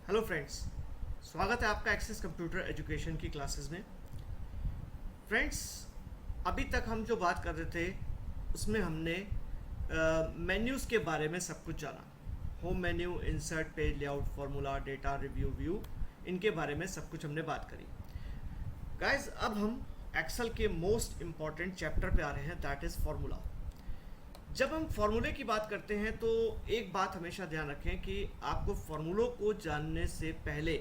Hello friends, स्वागत है आपका एक्सेस कंप्यूटर एजुकेशन की क्लासेस में। फ्रेंड्स, अभी तक हम जो बात कर रहे थे उसमें हमने मेन्यूज़ के बारे में सब कुछ जाना। Home menu, insert, page layout, formula, data, review, view, इनके बारे में सब कुछ हमने बात करी। गाइस, अब हम एक्सेल के मोस्ट इम्पॉर्टेंट चैप्टर पे आ रहे हैं, दैट इज़ फार्मूला। जब हम फार्मूले की बात करते हैं तो एक बात हमेशा ध्यान रखें कि आपको फार्मूलों को जानने से पहले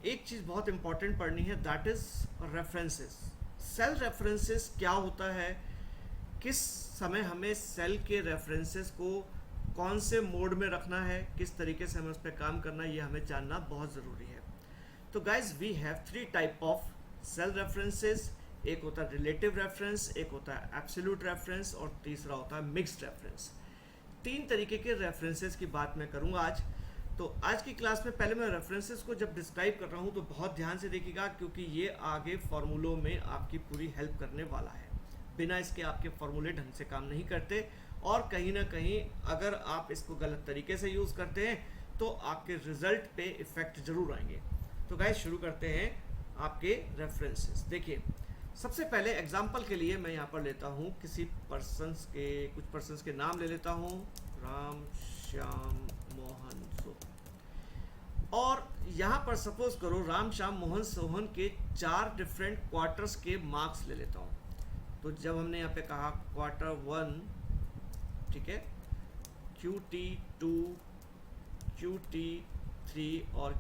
एक चीज़ बहुत इंपॉर्टेंट पढ़नी है, that is references. Cell references क्या होता है, किस समय हमें सेल के रेफरेंसेस को कौन से मोड में रखना है, किस तरीके से हमें उस पर काम करना है, ये हमें जानना बहुत ज़रूरी है। तो guys, we have three type of cell references. एक होता है रिलेटिव रेफरेंस, एक होता है एब्सोल्यूट रेफरेंस और तीसरा होता है मिक्स्ड रेफरेंस। तीन तरीके के रेफरेंसेस की बात मैं करूंगा आज। तो आज की क्लास में पहले मैं रेफरेंसेस को जब डिस्क्राइब कर रहा हूं तो बहुत ध्यान से देखिएगा, क्योंकि ये आगे फॉर्मूलों में आपकी पूरी हेल्प करने वाला है। बिना इसके आपके फॉर्मूले ढंग से काम नहीं करते, और कहीं ना कहीं अगर आप इसको गलत तरीके से यूज़ करते हैं तो आपके रिजल्ट पे इफेक्ट जरूर आएंगे। तो गाइस, शुरू करते हैं आपके रेफरेंसेस। देखिए, सबसे पहले एग्जाम्पल के लिए मैं यहाँ पर लेता हूँ किसी कुछ पर्सन्स के नाम ले लेता हूँ, राम, श्याम, मोहन, सोहन। और यहाँ पर सपोज करो राम, श्याम, मोहन, सोहन के 4 डिफरेंट क्वार्टर्स के मार्क्स ले लेता हूँ। तो जब हमने यहाँ पे कहा क्वार्टर 1, ठीक है, QT2, QT3 और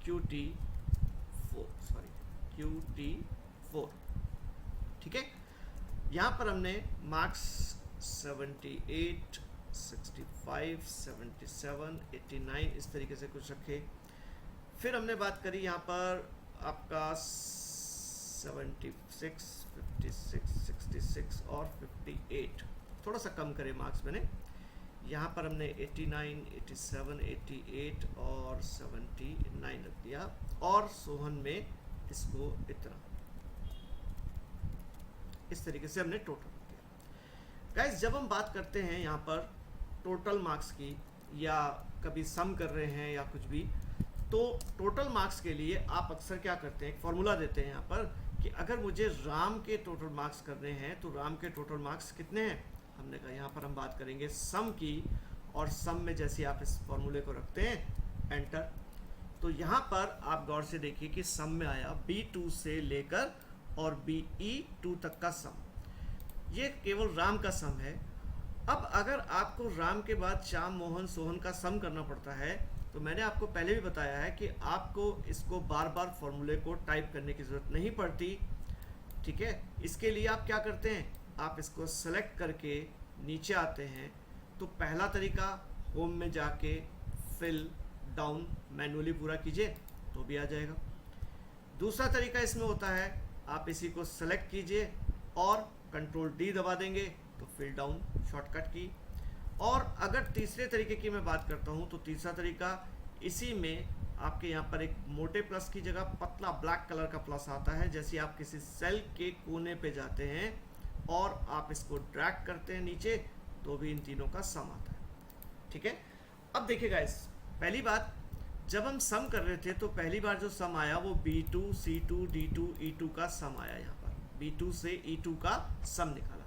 QT4, ठीक है। यहाँ पर हमने मार्क्स 78, 65, 77, 89 इस तरीके से कुछ रखे। फिर हमने बात करी यहाँ पर आपका 76, 56, 66 और 58, थोड़ा सा कम करे मार्क्स मैंने। यहाँ पर हमने 89, 87, 88 और 79 रख दिया, और सोहन में इसको इतना, इस तरीके से हमने टोटल रख दिया। गाइस, जब हम बात करते हैं यहाँ पर टोटल मार्क्स की, या कभी सम कर रहे हैं या कुछ भी, तो टोटल मार्क्स के लिए आप अक्सर क्या करते हैं, एक फॉर्मूला देते हैं यहाँ पर कि अगर मुझे राम के टोटल मार्क्स करने हैं तो राम के टोटल मार्क्स कितने हैं। हमने कहा यहाँ पर हम बात करेंगे सम की, और सम में जैसे आप इस फॉर्मूले को रखते हैं एंटर, तो यहाँ पर आप गौर से देखिए कि सम में आया B2 से लेकर और BE2 तक का सम। ये केवल राम का सम है। अब अगर आपको राम के बाद श्याम, मोहन, सोहन का सम करना पड़ता है, तो मैंने आपको पहले भी बताया है कि आपको इसको बार बार फॉर्मूले को टाइप करने की ज़रूरत नहीं पड़ती, ठीक है। इसके लिए आप क्या करते हैं, आप इसको सेलेक्ट करके नीचे आते हैं। तो पहला तरीका, होम में जाके फिल डाउन मैनुअली पूरा कीजिए तो भी आ जाएगा। दूसरा तरीका इसमें होता है, आप इसी को सेलेक्ट कीजिए और कंट्रोल D दबा देंगे तो फिल डाउन शॉर्टकट की। और अगर तीसरे तरीके की मैं बात करता हूँ तो तीसरा तरीका, इसी में आपके यहाँ पर एक मोटे प्लस की जगह पतला ब्लैक कलर का प्लस आता है। जैसे आप किसी सेल के कोने पे जाते हैं और आप इसको ड्रैग करते हैं नीचे, तो भी इन तीनों का सम आता है, ठीक है। अब देखिए गाइस, पहली बात, जब हम सम कर रहे थे तो पहली बार जो सम आया वो B2, C2, D2, E2 का सम आया। यहाँ पर B2 से E2 का सम निकाला।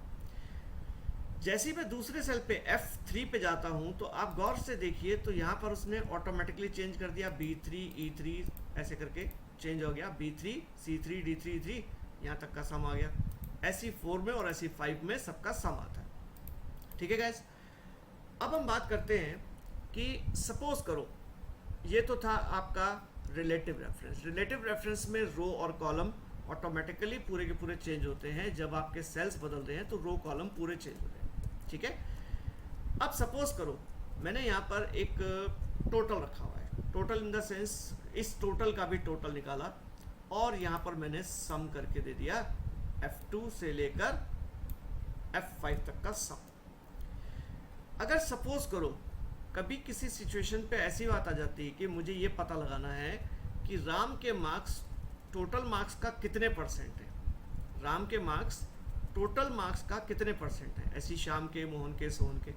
जैसे ही मैं दूसरे सेल पे F3 पे जाता हूँ तो आप गौर से देखिए, तो यहाँ पर उसने ऑटोमेटिकली चेंज कर दिया, B3, E3 ऐसे करके चेंज हो गया, B3, C3, D3, E3, यहाँ तक का सम आ गया। SE4 में और SE5 में सबका सम आता है, ठीक है गाइस। अब हम बात करते हैं कि सपोज करो, ये तो था आपका रिलेटिव रेफरेंस। रिलेटिव रेफरेंस में रो और कॉलम ऑटोमेटिकली पूरे के पूरे चेंज होते हैं। जब आपके सेल्स बदल रहे हैं तो रो कॉलम पूरे चेंज हो रहे हैं, ठीक है। अब सपोज करो मैंने यहाँ पर एक टोटल रखा हुआ है, टोटल इन द सेंस इस टोटल का भी टोटल निकाला, और यहाँ पर मैंने सम करके दे दिया F2 से लेकर F5 तक का सम। अगर सपोज करो कभी किसी सिचुएशन पे ऐसी बात आ जाती है कि मुझे ये पता लगाना है कि राम के मार्क्स टोटल मार्क्स का कितने परसेंट है, राम के मार्क्स टोटल मार्क्स का कितने परसेंट है, ऐसी श्याम के, मोहन के, सोहन के,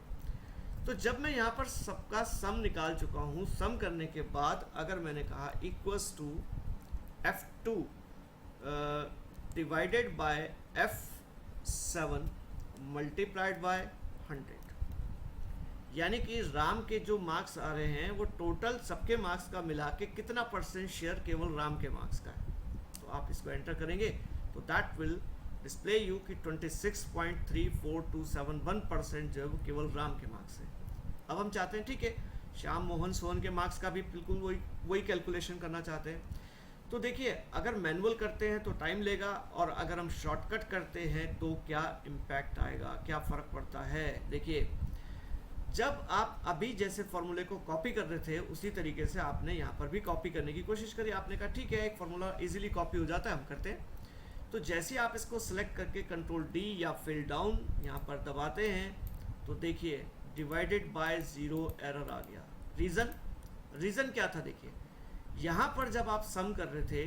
तो जब मैं यहाँ पर सबका सम निकाल चुका हूँ, सम करने के बाद अगर मैंने कहा equals to F2 divided by F7 multiplied by 100, यानी कि राम के जो मार्क्स आ रहे हैं वो टोटल सबके मार्क्स का मिला के कितना परसेंट शेयर केवल राम के मार्क्स का है। तो आप इसको एंटर करेंगे तो दैट विल डिस्प्ले यू कि 26.34271% जो है वो केवल राम के मार्क्स है। अब हम चाहते हैं, ठीक है, श्याम मोहन सोहन के मार्क्स का भी बिल्कुल वही कैलकुलेशन करना चाहते हैं। तो देखिए, अगर मैनुअल करते हैं तो टाइम लेगा, और अगर हम शॉर्टकट करते हैं तो क्या इम्पैक्ट आएगा, क्या फ़र्क पड़ता है। देखिए, जब आप अभी जैसे फॉर्मूले को कॉपी कर रहे थे उसी तरीके से आपने यहाँ पर भी कॉपी करने की कोशिश करी। आपने कहा ठीक है, एक फार्मूला इजीली कॉपी हो जाता है, हम करते हैं। तो जैसे आप इसको सिलेक्ट करके कंट्रोल डी या फिल डाउन यहाँ पर दबाते हैं तो देखिए डिवाइडेड बाय 0 एरर आ गया। रीज़न क्या था, देखिए यहाँ पर जब आप सम कर रहे थे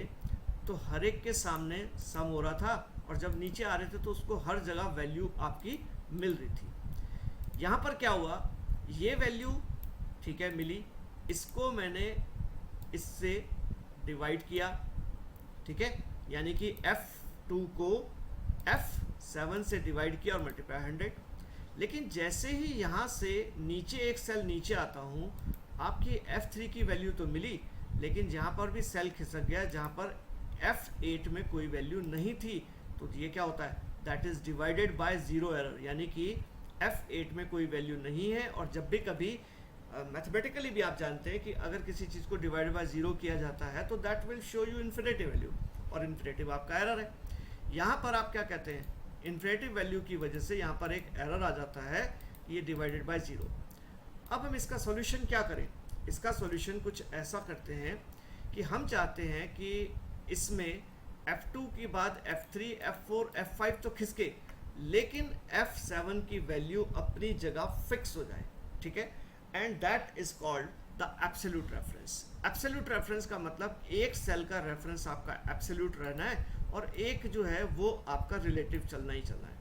तो हर एक के सामने सम हो रहा था, और जब नीचे आ रहे थे तो उसको हर जगह वैल्यू आपकी मिल रही थी। यहाँ पर क्या हुआ, ये वैल्यू ठीक है मिली, इसको मैंने इससे डिवाइड किया, ठीक है, यानी कि F2 को F7 से डिवाइड किया और मल्टीप्लाई 100। लेकिन जैसे ही यहाँ से नीचे एक सेल नीचे आता हूँ, आपकी F3 की वैल्यू तो मिली, लेकिन जहाँ पर भी सेल खिसक गया जहाँ पर F8 में कोई वैल्यू नहीं थी, तो ये क्या होता है, that is divided by 0 error, यानी कि F8 में कोई वैल्यू नहीं है। और जब भी कभी मैथमेटिकली भी आप जानते हैं कि अगर किसी चीज़ को डिवाइड बाय 0 किया जाता है तो that will show you infinitive value, और इन्फिनेटिव आपका एरर है। यहाँ पर आप क्या कहते हैं, इन्फिनेटिव वैल्यू की वजह से यहाँ पर एक एरर आ जाता है, ये डिवाइडेड बाय 0। अब हम इसका सॉल्यूशन क्या करें, इसका सॉल्यूशन कुछ ऐसा करते हैं कि हम चाहते हैं कि इसमें F2 के बाद F3, F4, F5 तो खिसके, लेकिन F7 की वैल्यू अपनी जगह फिक्स हो जाए, ठीक है। And that is called the absolute reference. Absolute reference का मतलब एक सेल का रेफरेंस आपका एब्सोल्यूट रहना है और एक जो है वो आपका रिलेटिव चलना ही चलना है।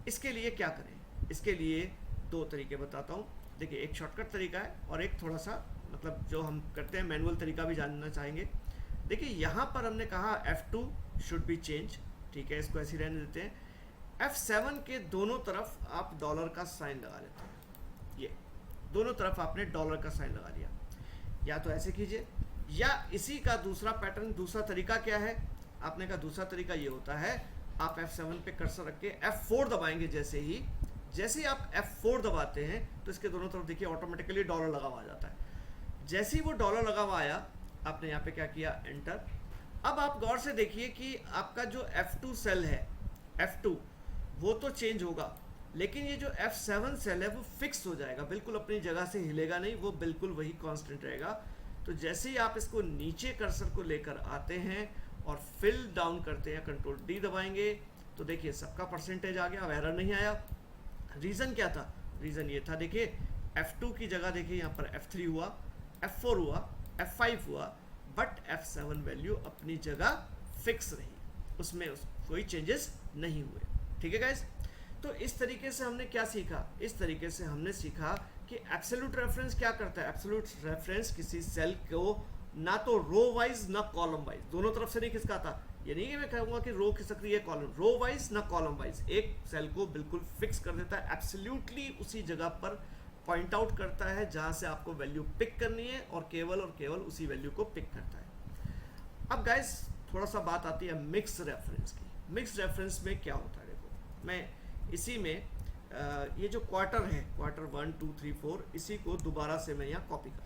इसके लिए क्या करें, इसके लिए दो तरीके बताता हूँ। देखिए, एक शॉर्टकट तरीका है और एक थोड़ा सा मतलब जो हम करते हैं मैनुअल तरीका भी जानना चाहेंगे। देखिए, यहाँ पर हमने कहा F2 शुड बी चेंज, ठीक है, इसको ऐसे रहने देते हैं। F7 के दोनों तरफ आप डॉलर का साइन लगा लेते हैं, ये दोनों तरफ आपने डॉलर का साइन लगा दिया। या तो ऐसे कीजिए, या इसी का दूसरा पैटर्न, दूसरा तरीका क्या है, आपने कहा दूसरा तरीका ये होता है, आप F7 पे कर्सर रख के F4 दबाएंगे। जैसे ही आप F4 दबाते हैं तो इसके दोनों तरफ देखिए ऑटोमेटिकली डॉलर लगा हुआ आ जाता है। जैसे ही वो डॉलर लगा हुआ आया, आपने यहाँ पे क्या किया, एंटर। अब आप गौर से देखिए कि आपका जो F2 सेल है, F2 वो तो चेंज होगा, लेकिन ये जो F7 सेल है वो फिक्स हो जाएगा, बिल्कुल अपनी जगह से हिलेगा नहीं, वो बिल्कुल वही कांस्टेंट रहेगा। तो जैसे ही आप इसको नीचे कर्सर को लेकर आते हैं और फिल डाउन करते हैं, कंट्रोल डी दबाएंगे, तो देखिए सबका परसेंटेज आ गया, एरर नहीं आया। रीज़न क्या था, रीज़न ये था, देखिए F2 की जगह देखिए यहाँ पर F3 हुआ, F4 हुआ, F5 हुआ, बट F7 वैल्यू अपनी जगह फिक्स रही, उसमें कोई चेंजेस नहीं हुए, ठीक है गाइस। तो इस तरीके से हमने क्या सीखा, इस तरीके से हमने सीखा कि एब्सोल्यूट रेफरेंस क्या करता है। एब्सोल्यूट रेफरेंस किसी सेल को ना तो रो वाइज ना कॉलम वाइज, दोनों तरफ से नहीं खिसकाता। ये नहीं कि मैं कहूँगा कि रो खिसक रही है कॉलम, रो वाइज ना कॉलम वाइज, एक सेल को बिल्कुल फिक्स कर देता है, एब्सोल्यूटली उसी जगह पर पॉइंट आउट करता है जहाँ से आपको वैल्यू पिक करनी है, और केवल उसी वैल्यू को पिक करता है। अब गाइस थोड़ा सा बात आती है मिक्स रेफरेंस की। मिक्स रेफरेंस में क्या होता है, देखो मैं इसी में ये जो क्वार्टर है, क्वार्टर 1 2 3 4, इसी को दोबारा से मैं यहाँ कॉपी कर,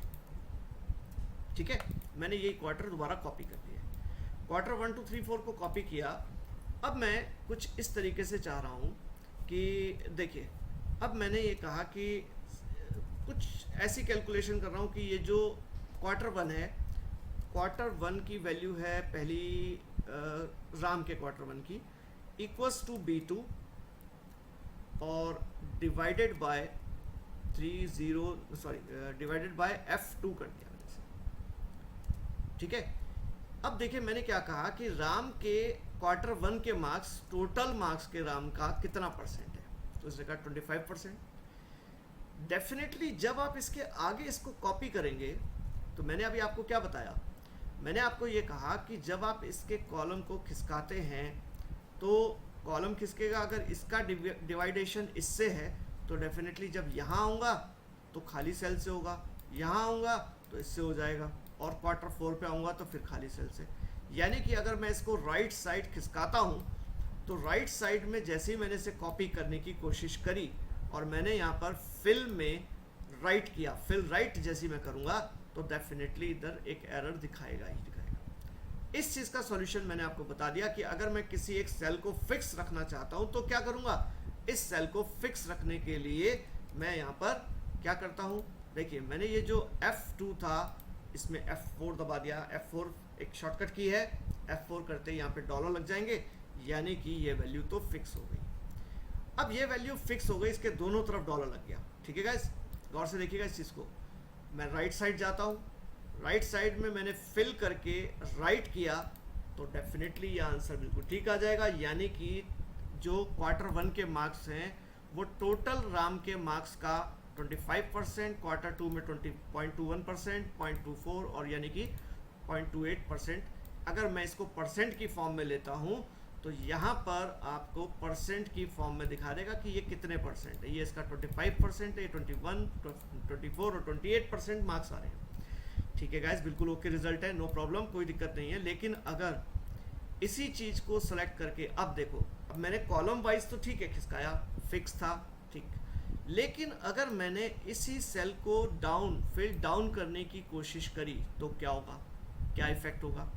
ठीक है, मैंने ये क्वार्टर दोबारा कॉपी कर लिया। क्वार्टर 1 2 3 4 को कॉपी किया। अब मैं कुछ इस तरीके से चाह रहा हूँ कि देखिए, अब मैंने ये कहा कि कुछ ऐसी कैलकुलेशन कर रहा हूँ कि ये जो क्वार्टर 1 है, क्वार्टर 1 की वैल्यू है पहली राम के क्वार्टर 1 की, इक्वल्स टू B2 और divided by divided by F2 कर दिया मैंने इसे, ठीक है। अब देखिए मैंने क्या कहा कि राम के क्वार्टर 1 के मार्क्स टोटल मार्क्स के राम का कितना परसेंट है, तो इसने कहा 25%। डेफिनेटली जब आप इसके आगे इसको कॉपी करेंगे, तो मैंने अभी आपको क्या बताया, मैंने आपको ये कहा कि जब आप इसके कॉलम को खिसकाते हैं तो कॉलम खिसकेगा, अगर इसका डिवाइडेशन इससे है तो डेफिनेटली जब यहाँ आऊँगा तो खाली सेल से होगा, यहाँ आऊँगा तो इससे हो जाएगा, और क्वार्टर 4 पे आऊँगा तो फिर खाली सेल से। यानी कि अगर मैं इसको राइट साइड खिसकाता हूँ तो राइट साइड में जैसे ही मैंने इसे कॉपी करने की कोशिश करी और मैंने यहाँ पर फिल में राइट किया, फिल राइट जैसी मैं करूँगा तो डेफिनेटली इधर एक एरर दिखाएगा ही दिखाएगा। इस चीज़ का सॉल्यूशन मैंने आपको बता दिया कि अगर मैं किसी एक सेल को फिक्स रखना चाहता हूँ तो क्या करूँगा, इस सेल को फिक्स रखने के लिए मैं यहाँ पर क्या करता हूँ, देखिए मैंने ये जो F2 था इसमें F4 दबा दिया, F4 एक शॉर्टकट की है, F4 करते ही यहाँ पे डॉलर लग जाएंगे, यानी कि ये वैल्यू तो फिक्स हो गई। अब ये वैल्यू फिक्स हो गई, इसके दोनों तरफ डॉलर लग गया। ठीक है गाइस, गौर से देखिएगा इस चीज़ को। मैं राइट साइड जाता हूँ, राइट साइड में मैंने फिल करके राइट किया तो डेफिनेटली ये आंसर बिल्कुल ठीक आ जाएगा, यानी कि जो क्वार्टर 1 के मार्क्स हैं वो टोटल राम के मार्क्स का 25%, क्वार्टर 2 में 20.21%, 0.24 और यानी कि 0.28%। अगर मैं इसको परसेंट की फॉर्म में लेता हूँ तो यहाँ पर आपको परसेंट की फॉर्म में दिखा देगा कि ये कितने परसेंट है। ये इसका 25% है, ये 21, 24 और 28% मार्क्स आ रहे हैं। ठीक है गाइस, बिल्कुल ओके रिजल्ट है, नो प्रॉब्लम, कोई दिक्कत नहीं है। लेकिन अगर इसी चीज़ को सेलेक्ट करके अब देखो, अब मैंने कॉलम वाइज तो ठीक है खिसकाया, फिक्स था, ठीक, लेकिन अगर मैंने इसी सेल को डाउन फिल डाउन करने की कोशिश करी तो क्या होगा, क्या इफेक्ट होगा।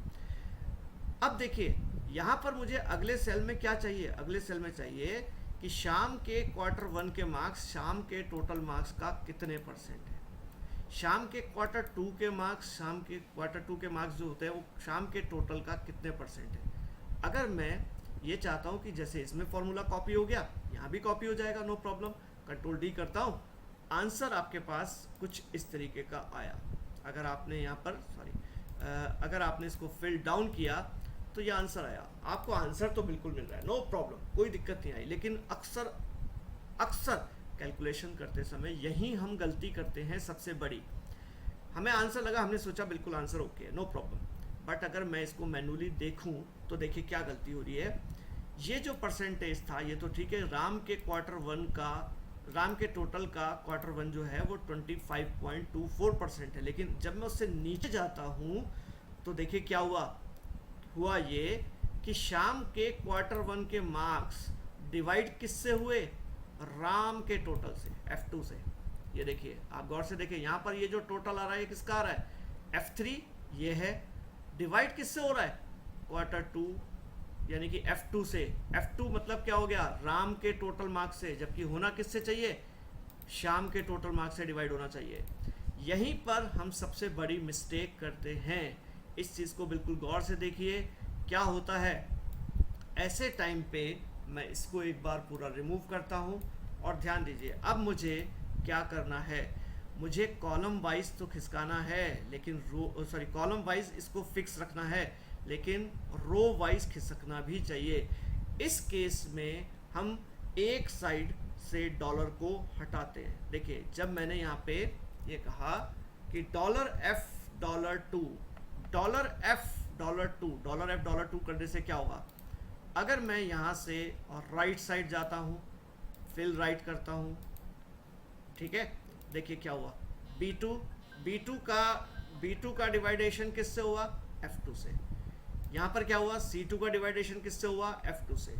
अब देखिए यहाँ पर मुझे अगले सेल में क्या चाहिए, अगले सेल में चाहिए कि शाम के क्वार्टर 1 के मार्क्स शाम के टोटल मार्क्स का कितने परसेंट है, शाम के क्वार्टर 2 के मार्क्स शाम के क्वार्टर 2 के मार्क्स जो होते हैं वो शाम के टोटल का कितने परसेंट है। अगर मैं ये चाहता हूँ कि जैसे इसमें फॉर्मूला कॉपी हो गया, यहाँ भी कॉपी हो जाएगा, नो प्रॉब्लम, कंट्रोल डी करता हूँ, आंसर आपके पास कुछ इस तरीके का आया। अगर आपने यहाँ पर अगर आपने इसको फिल डाउन किया तो ये आंसर आया, आपको आंसर तो बिल्कुल मिल रहा है, नो प्रॉब्लम, कोई दिक्कत नहीं आई। लेकिन अक्सर कैलकुलेशन करते समय यही हम गलती करते हैं सबसे बड़ी। हमें आंसर लगा, हमने सोचा बिल्कुल आंसर ओके है, नो प्रॉब्लम, बट अगर मैं इसको मैनुअली देखूं तो देखिए क्या गलती हो रही है। ये जो परसेंटेज था ये तो ठीक है, राम के क्वार्टर 1 का, राम के टोटल का क्वार्टर 1 जो है वो 25.24% है, लेकिन जब मैं उससे नीचे जाता हूँ तो देखिए क्या हुआ ये कि शाम के क्वार्टर 1 के मार्क्स डिवाइड किससे हुए, राम के टोटल से, F2 से। ये देखिए आप गौर से देखिए, यहाँ पर ये जो टोटल आ रहा है ये किसका आ रहा है, F3 ये है, डिवाइड किससे हो रहा है, क्वार्टर 2 यानी कि F2 से। F2 मतलब क्या हो गया, राम के टोटल मार्क्स से, जबकि होना किससे चाहिए, शाम के टोटल मार्क्स से डिवाइड होना चाहिए। यहीं पर हम सबसे बड़ी मिस्टेक करते हैं, इस चीज़ को बिल्कुल गौर से देखिए। क्या होता है, ऐसे टाइम पे मैं इसको एक बार पूरा रिमूव करता हूँ और ध्यान दीजिए अब मुझे क्या करना है, मुझे कॉलम वाइज तो खिसकाना है, लेकिन कॉलम वाइज इसको फिक्स रखना है, लेकिन रो वाइज खिसकना भी चाहिए। इस केस में हम एक साइड से डॉलर को हटाते हैं। देखिए जब मैंने यहाँ पे ये कहा कि $F$2 $F$2 करने से क्या होगा, अगर मैं यहाँ से और राइट साइड जाता हूँ, फिल राइट करता हूँ, ठीक है, देखिए क्या हुआ, B2 का डिवाइडेशन किससे हुआ, F2 से। यहाँ पर क्या हुआ, C2 का डिवाइडेशन किससे हुआ, F2 से।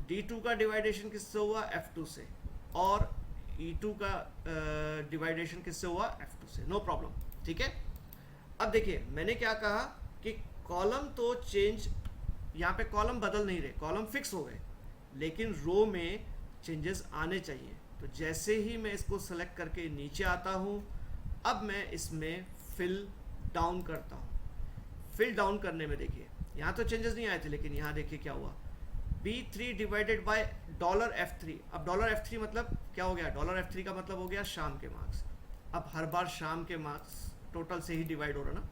D2 का डिवाइडेशन किससे हुआ, F2 से। और E2 का डिवाइडेशन किससे हुआ, F2 से। नो प्रॉब्लम, ठीक है। अब देखिए मैंने क्या कहा कि कॉलम तो चेंज, यहाँ पे कॉलम बदल नहीं रहे, कॉलम फिक्स हो गए, लेकिन रो में चेंजेस आने चाहिए। तो जैसे ही मैं इसको सेलेक्ट करके नीचे आता हूँ, अब मैं इसमें फिल डाउन करता हूँ। फिल डाउन करने में देखिए यहाँ तो चेंजेस नहीं आए थे, लेकिन यहाँ देखिए क्या हुआ, B3 डिवाइडेड बाय $F3। अब $F3 मतलब क्या हो गया, $F3 का मतलब हो गया शाम के मार्क्स। अब हर बार शाम के मार्क्स टोटल से ही डिवाइड हो रहा ना,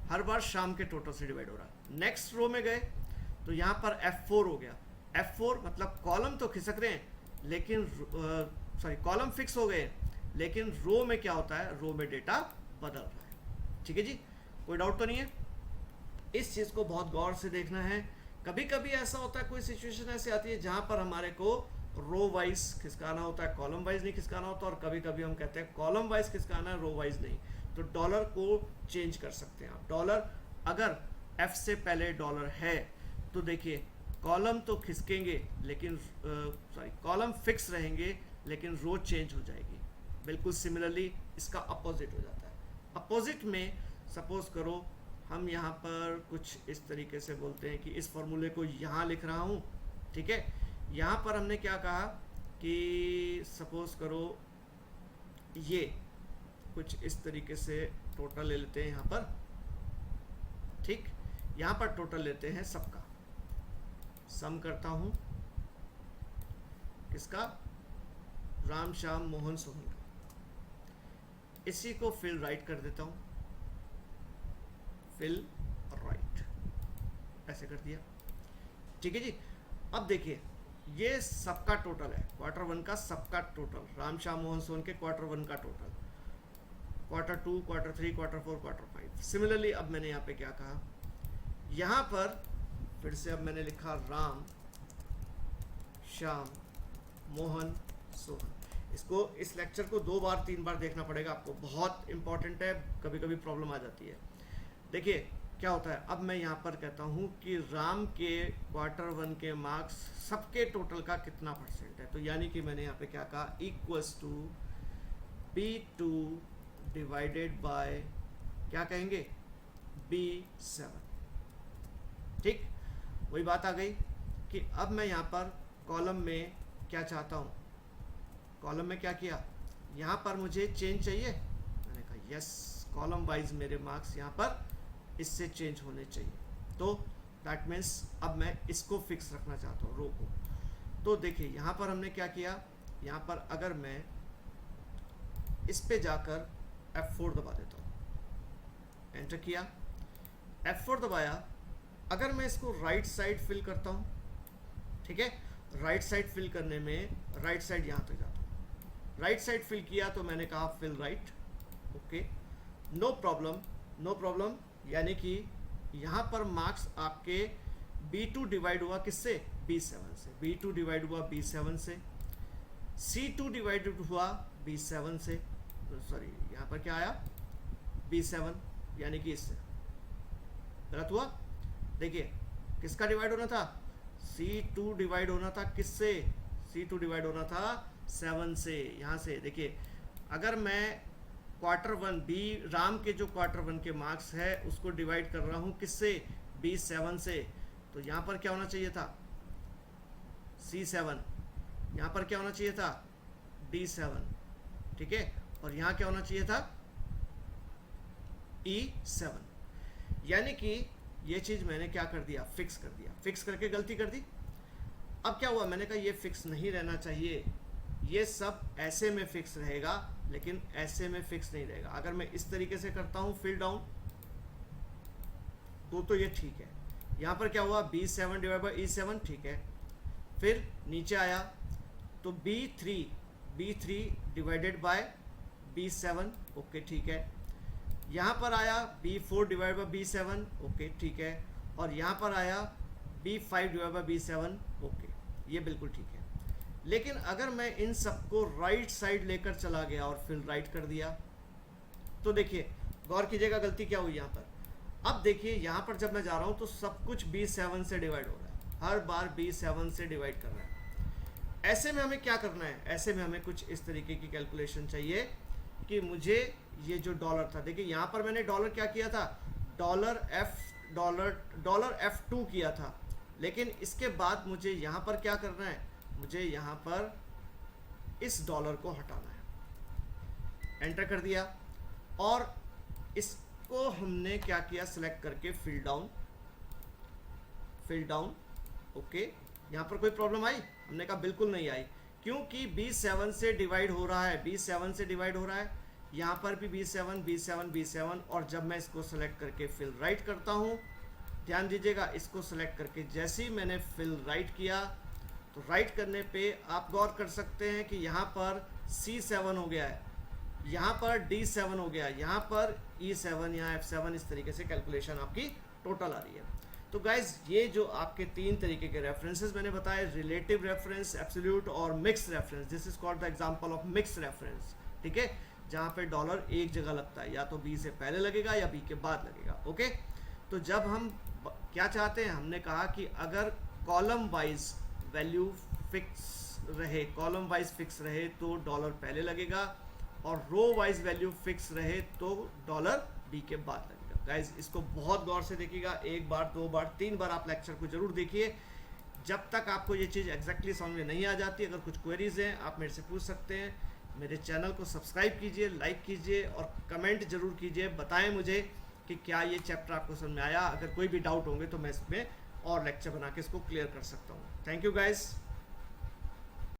हर बार शाम के टोटल से डिवाइड हो रहा। नेक्स्ट रो में गए तो यहाँ पर F4 हो गया। F4 मतलब कॉलम तो खिसक रहे हैं, लेकिन सॉरी कॉलम फिक्स हो गए, लेकिन रो में क्या होता है, रो में डेटा बदल रहा है। ठीक है जी, कोई डाउट तो नहीं है? इस चीज़ को बहुत गौर से देखना है। कभी कभी ऐसा होता है, कोई सिचुएशन ऐसी आती है जहां पर हमारे को रो वाइज खिसकाना होता है, कॉलम वाइज नहीं खिसकाना होता, और कभी कभी हम कहते हैं कॉलम वाइज खिसकाना है, रो वाइज नहीं। तो डॉलर को चेंज कर सकते हैं आप। डॉलर अगर एफ से पहले डॉलर है तो देखिए कॉलम तो खिसकेंगे, लेकिन सॉरी कॉलम फिक्स रहेंगे लेकिन रो चेंज हो जाएगी। बिल्कुल सिमिलरली इसका अपोजिट हो जाता है। अपोजिट में सपोज करो हम यहाँ पर कुछ इस तरीके से बोलते हैं कि इस फॉर्मूले को यहाँ लिख रहा हूँ, ठीक है। यहाँ पर हमने क्या कहा कि सपोज करो ये कुछ इस तरीके से टोटल ले लेते हैं यहाँ पर, ठीक। यहाँ पर टोटल लेते हैं सबका, सम करता हूँ किसका, राम श्याम मोहन सोहन का। इसी को फिल राइट कर देता हूँ, फिल राइट, ऐसे कर दिया, ठीक है जी। अब देखिए ये सबका टोटल है, क्वार्टर वन का सबका टोटल, राम श्याम मोहन सोहन के क्वार्टर वन का total, quarter two, quarter three, quarter four, quarter five. Similarly अब मैंने यहाँ पे क्या कहा, यहाँ पर फिर से अब मैंने लिखा राम श्याम मोहन सोहन। इसको, इस लेक्चर को 2 बार 3 बार देखना पड़ेगा आपको, बहुत इंपॉर्टेंट है, कभी कभी प्रॉब्लम आ जाती है। देखिए क्या होता है, अब मैं यहाँ पर कहता हूँ कि राम के क्वार्टर वन के मार्क्स सबके टोटल का कितना परसेंट है, तो यानी कि मैंने यहाँ पे क्या कहा, equals to B2 divided by क्या कहेंगे, B7, ठीक। वही बात आ गई कि अब मैं यहाँ पर कॉलम में क्या चाहता हूँ, कॉलम में क्या किया, यहाँ पर मुझे चेंज चाहिए, मैंने कहा यस, कॉलम वाइज मेरे मार्क्स यहाँ पर इससे चेंज होने चाहिए। तो दैट मीन्स अब मैं इसको फिक्स रखना चाहता हूँ, रो को। तो देखिए यहाँ पर हमने क्या किया, यहाँ पर अगर मैं इस पे जाकर F4 दबा देता हूँ, एंटर किया, F4 दबाया, अगर मैं इसको राइट साइड फिल करता हूँ, ठीक है, राइट साइड फिल करने में राइट साइड यहाँ तक जाता हूँ, राइट साइड फिल किया तो मैंने कहा fill right, okay, no problem, no problem. यानी कि यहाँ पर मार्क्स आपके B2 डिवाइड हुआ किससे, B7 से, B2 डिवाइड हुआ B7 से, C2 डिवाइड हुआ B7 से, सॉरी यहाँ पर क्या आया, B7, यानी कि इससे गलत हुआ। देखिए किसका डिवाइड होना था, C2 डिवाइड होना था किससे, C2 डिवाइड होना था 7 से। यहाँ से देखिए अगर मैं क्वार्टर वन बी, राम के जो क्वार्टर वन के मार्क्स है उसको डिवाइड कर रहा हूँ किससे, B7 से, तो यहाँ पर क्या होना चाहिए था, C7, यहाँ पर क्या होना चाहिए था, D7, ठीक है, और यहाँ क्या होना चाहिए था, E7। यानी कि ये चीज़ मैंने क्या कर दिया, फिक्स कर दिया, फिक्स करके गलती कर दी। अब क्या हुआ, मैंने कहा ये फिक्स नहीं रहना चाहिए, ये सब ऐसे में फिक्स रहेगा लेकिन ऐसे में फिक्स नहीं रहेगा। अगर मैं इस तरीके से करता हूँ फिल डाउन तो ये ठीक है। यहाँ पर क्या हुआ, B7 डिवाइड बाई E7, ठीक है। फिर नीचे आया तो B3 divided by B7, okay ठीक है। यहाँ पर आया B4 divide by B7, okay ठीक है। और यहाँ पर आया B5 divide by B7, okay, ये बिल्कुल ठीक है। लेकिन अगर मैं इन सबको राइट साइड लेकर चला गया और फिर राइट कर दिया तो देखिए गौर कीजिएगा गलती क्या हुई यहाँ पर। अब देखिए यहाँ पर जब मैं जा रहा हूँ तो सब कुछ B7 से डिवाइड हो रहा है, हर बार B7 से डिवाइड कर रहा है। ऐसे में हमें क्या करना है, ऐसे में हमें कुछ इस तरीके की कैलकुलेशन चाहिए कि मुझे ये जो डॉलर था, देखिए यहाँ पर मैंने डॉलर क्या किया था, डॉलर F2 किया था, लेकिन इसके बाद मुझे यहाँ पर क्या करना है, मुझे यहाँ पर इस डॉलर को हटाना है। एंटर कर दिया और इसको हमने क्या किया, सिलेक्ट करके फिल डाउन, ओके। यहाँ पर कोई प्रॉब्लम आई, हमने कहा बिल्कुल नहीं आई, क्योंकि B7 से डिवाइड हो रहा है, B7 से डिवाइड हो रहा है। यहाँ पर भी B7, और जब मैं इसको सेलेक्ट करके फिल राइट करता हूँ, ध्यान दीजिएगा, इसको सेलेक्ट करके जैसे ही मैंने फिल राइट किया तो राइट करने पे आप गौर कर सकते हैं कि यहाँ पर C7 हो गया है, यहाँ पर D7 हो गया, यहाँ पर E7 या F7, इस तरीके से कैलकुलेशन आपकी टोटल आ रही है। तो गाइज ये जो आपके तीन तरीके के रेफरेंसेस मैंने बताए, रिलेटिव रेफरेंस, एब्सोल्यूट और mix reference, this is called the example of mix reference, ठीक है, जहाँ पे डॉलर एक जगह लगता है, या तो बी से पहले लगेगा या बी के बाद लगेगा। ओके, तो जब हम क्या चाहते हैं, हमने कहा कि अगर कॉलम वाइज वैल्यू फिक्स रहे, कॉलम वाइज फिक्स रहे तो डॉलर पहले लगेगा, और रो वाइज वैल्यू फिक्स रहे तो डॉलर बी के बाद लगेगा। गाइज इसको बहुत गौर से देखिएगा, एक बार, दो बार, तीन बार आप लेक्चर को जरूर देखिए। जब तक आपको ये चीज़ एग्जैक्टली समझ में नहीं आ जाती, अगर कुछ क्वेरीज हैं आप मेरे से पूछ सकते हैं। मेरे चैनल को सब्सक्राइब कीजिए, लाइक कीजिए और कमेंट जरूर कीजिए, बताएं मुझे कि क्या ये चैप्टर आपको समझ में आया। अगर कोई भी डाउट होंगे तो मैं इसमें और लेक्चर बना के इसको क्लियर कर सकता हूँ। Thank you guys.